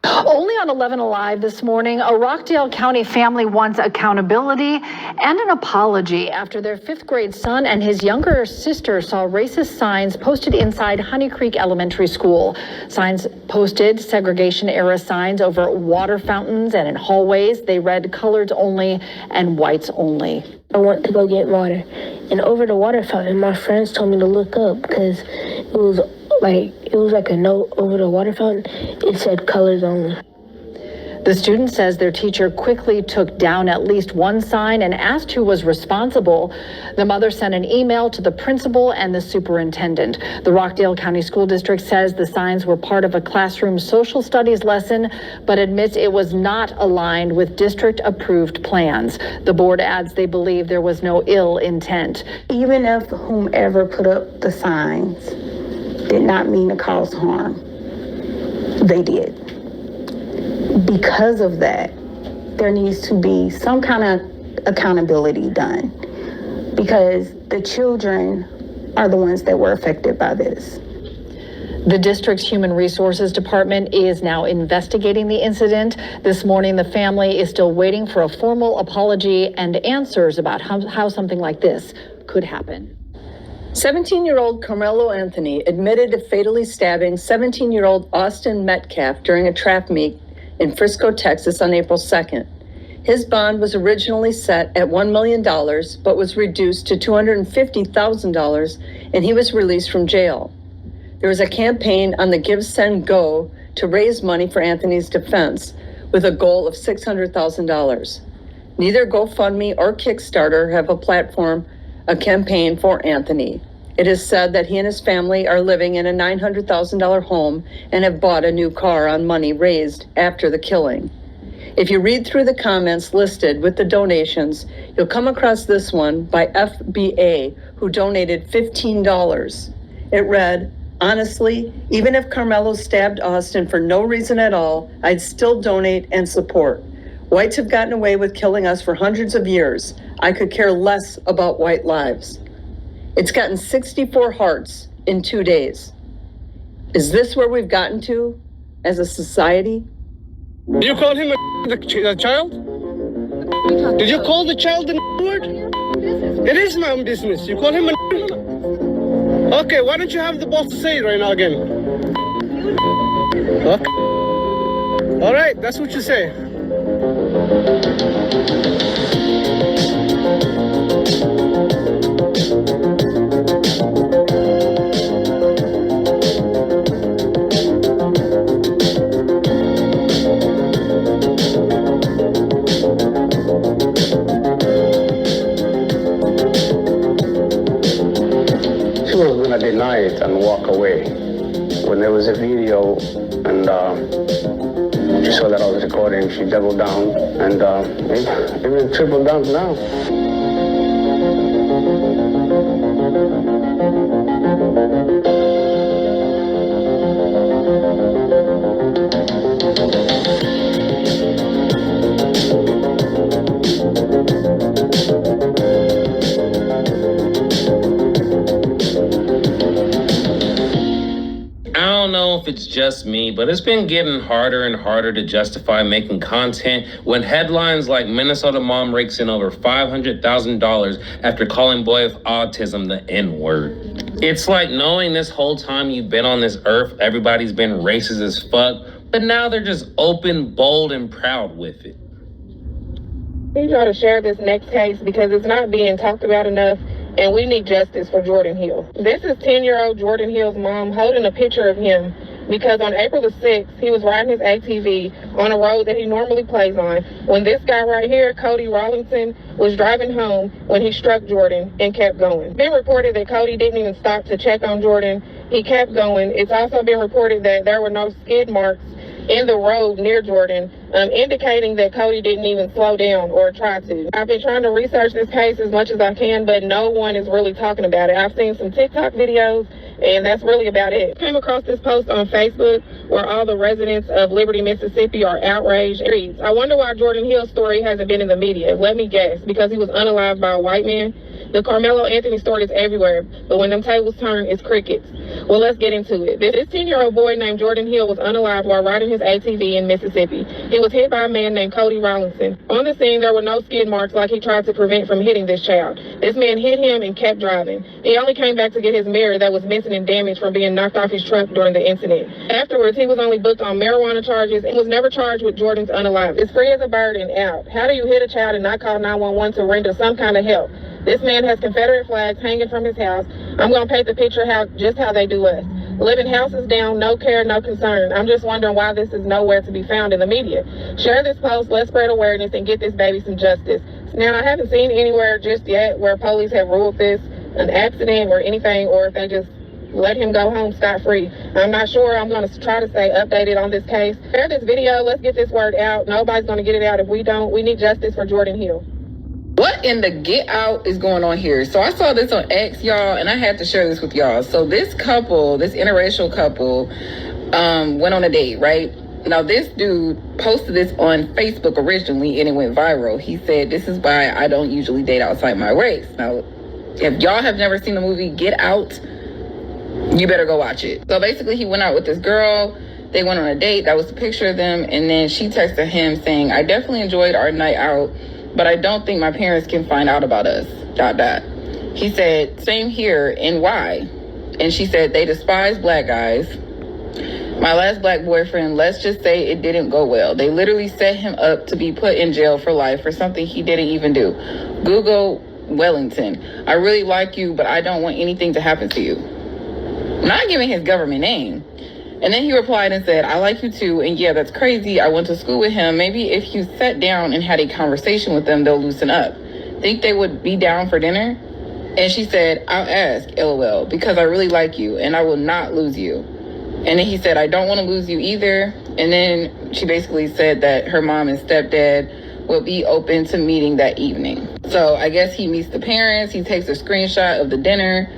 Only on 11 Alive this morning, a Rockdale County family wants accountability and an apology after their 5th grade son and his younger sister saw racist signs posted inside Honey Creek Elementary School. Signs posted segregation-era signs over water fountains and in hallways. They read coloreds only and whites only. I want to go get water. And over the water fountain, my friends told me to look up because it was like a note over the water fountain. It said colors only. The student says their teacher quickly took down at least one sign and asked who was responsible. The mother sent an email to the principal and the superintendent. The Rockdale County School District says the signs were part of a classroom social studies lesson, but admits it was not aligned with district-approved plans. The board adds they believe there was no ill intent. Even if whomever put up the signs did not mean to cause harm, they did. Because of that, there needs to be some kind of accountability done because the children are the ones that were affected by this. The district's Human Resources Department is now investigating the incident. This morning, the family is still waiting for a formal apology and answers about how something like this could happen. 17-year-old Carmelo Anthony admitted to fatally stabbing 17-year-old Austin Metcalf during a trap meet in Frisco, Texas on April 2nd. His bond was originally set at $1 million, but was reduced to $250,000, and he was released from jail. There was a campaign on the Give, Send, Go to raise money for Anthony's defense with a goal of $600,000. Neither GoFundMe or Kickstarter have a campaign for Anthony. It is said that he and his family are living in a $900,000 home and have bought a new car on money raised after the killing. If you read through the comments listed with the donations, you'll come across this one by FBA, who donated $15. It read, "Honestly, even if Carmelo stabbed Austin for no reason at all, I'd still donate and support. Whites have gotten away with killing us for hundreds of years. I could care less about white lives." It's gotten 64 hearts in 2 days. Is this where we've gotten to as a society? Did you call him a child? Did you call the child the word? It is my own business. You call him a. Okay, why don't you have the balls to say it right now again? Okay. All right, that's what you say. Deny it and walk away. When there was a video and she saw that I was recording, she doubled down and even tripled down now. If it's just me, but it's been getting harder and harder to justify making content when headlines like Minnesota mom rakes in over $500,000 after calling boy with autism the N-word. It's like knowing this whole time you've been on this earth, everybody's been racist as fuck, but now they're just open, bold, and proud with it. We try to share this next case because it's not being talked about enough, and we need justice for Jordan Hill. This is 10-year-old Jordan Hill's mom holding a picture of him because on April the 6th, he was riding his ATV on a road that he normally plays on when this guy right here, Cody Rawlinson, was driving home when he struck Jordan and kept going. It's been reported that Cody didn't even stop to check on Jordan. He kept going. It's also been reported that there were no skid marks in the road near Jordan, indicating that Cody didn't even slow down or try to. I've been trying to research this case as much as I can, but no one is really talking about it. I've seen some TikTok videos, and that's really about it. I came across this post on Facebook where all the residents of Liberty, Mississippi are outraged. It reads, "I wonder why Jordan Hill's story hasn't been in the media. Let me guess, because he was unalived by a white man. The Carmelo Anthony story is everywhere, but when them tables turn, it's crickets. Well, let's get into it. This 10-year-old boy named Jordan Hill was unalived while riding his ATV in Mississippi. He was hit by a man named Cody Rollinson. On the scene, there were no skid marks like he tried to prevent from hitting this child. This man hit him and kept driving. He only came back to get his mirror that was missing and damaged from being knocked off his truck during the incident. Afterwards, he was only booked on marijuana charges and was never charged with Jordan's unalived. It's free as a bird and out. How do you hit a child and not call 911 to render some kind of help? This man has Confederate flags hanging from his house. I'm going to paint the picture just how they do us. Living houses down, no care, no concern. I'm just wondering why this is nowhere to be found in the media. Share this post, let's spread awareness, and get this baby some justice. Now, I haven't seen anywhere just yet where police have ruled this an accident or anything, or if they just let him go home scot-free. I'm not sure. I'm going to try to stay updated on this case. Share this video. Let's get this word out. Nobody's going to get it out if we don't. We need justice for Jordan Hill. What in the get out is going on here? So I saw this on X, y'all, and I had to share this with y'all. So this couple, this interracial couple, went on a date, right? Now this dude posted this on Facebook originally and it went viral. He said, "This is why I don't usually date outside my race." Now, if y'all have never seen the movie Get Out, you better go watch it. So basically he went out with this girl. They went on a date. That was a picture of them. And then she texted him saying, "I definitely enjoyed our night out, but I don't think my parents can find out about us, ... He said, "Same here, and why?" And she said, "They despise black guys. My last black boyfriend, let's just say it didn't go well. They literally set him up to be put in jail for life for something he didn't even do. Google Wellington. I really like you, but I don't want anything to happen to you." Not giving his government name. And then he replied and said, "I like you too, and yeah, that's crazy. I went to school with him. Maybe if you sat down and had a conversation with them, they'll loosen up. Think they would be down for dinner?" And she said, "I'll ask, LOL, because I really like you, and I will not lose you." And then he said, "I don't want to lose you either." And then she basically said that her mom and stepdad will be open to meeting that evening. So I guess he meets the parents. He takes a screenshot of the dinner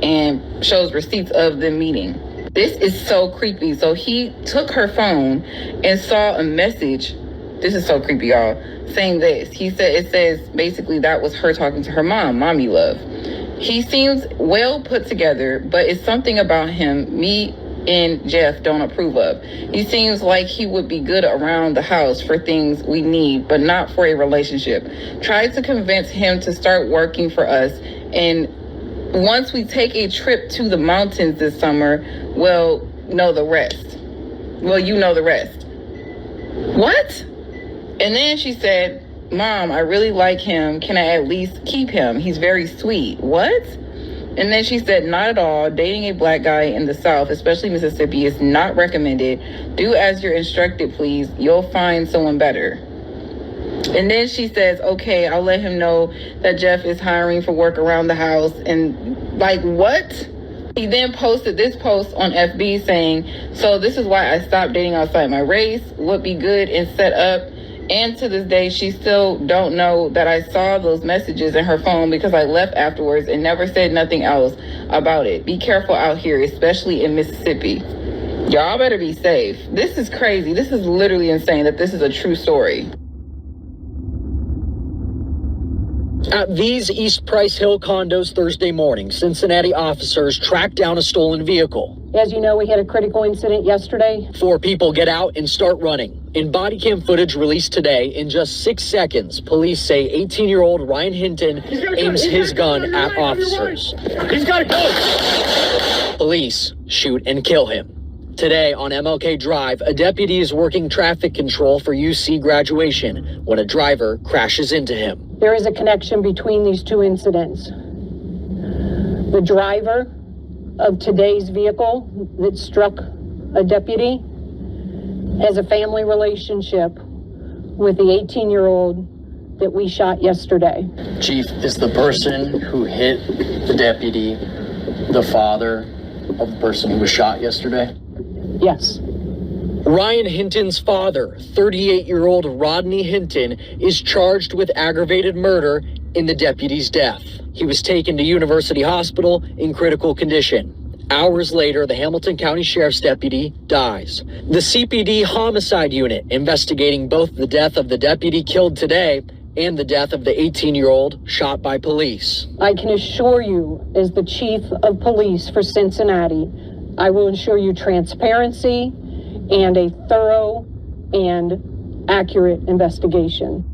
and shows receipts of the meeting. This is so creepy. So he took her phone and saw a message. This is so creepy, y'all. Saying this. He said, it says basically that was her talking to her mom, "Mommy love." He seems well put together, but it's something about him me and Jeff don't approve of. He seems like he would be good around the house for things we need, but not for a relationship. Tried to convince him to start working for us, and once we take a trip to the mountains this summer, well, know the rest. Well, you know the rest. What? And then she said, "Mom, I really like him. Can I at least keep him? He's very sweet." What? And then she said, "Not at all. Dating a black guy in the South, especially Mississippi, is not recommended. Do as you're instructed, please. You'll find someone better." And then she says, "Okay, I'll let him know that Jeff is hiring for work around the house." And like, what? He then posted this post on FB saying, "So this is why I stopped dating outside my race. Would be good and set up." And to this day, she still don't know that I saw those messages in her phone because I left afterwards and never said nothing else about it. Be careful out here, especially in Mississippi. Y'all better be safe. This is crazy. This is literally insane that this is a true story. At these East Price Hill condos Thursday morning, Cincinnati officers tracked down a stolen vehicle. As you know, we had a critical incident yesterday. 4 people get out and start running. In body cam footage released today, in just 6 seconds, police say 18-year-old Ryan Hinton aims his gun at officers. He's got a gun! Police shoot and kill him. Today on MLK Drive, a deputy is working traffic control for UC graduation when a driver crashes into him. There is a connection between these two incidents. The driver of today's vehicle that struck a deputy has a family relationship with the 18-year-old that we shot yesterday. Chief, is the person who hit the deputy the father of the person who was shot yesterday? Yes. Ryan Hinton's father, 38-year-old Rodney Hinton, is charged with aggravated murder in the deputy's death. He was taken to University Hospital in critical condition. Hours later, the Hamilton County Sheriff's deputy dies. The CPD homicide unit investigating both the death of the deputy killed today and the death of the 18-year-old shot by police. I can assure you, as the chief of police for Cincinnati, I will ensure you transparency and a thorough and accurate investigation.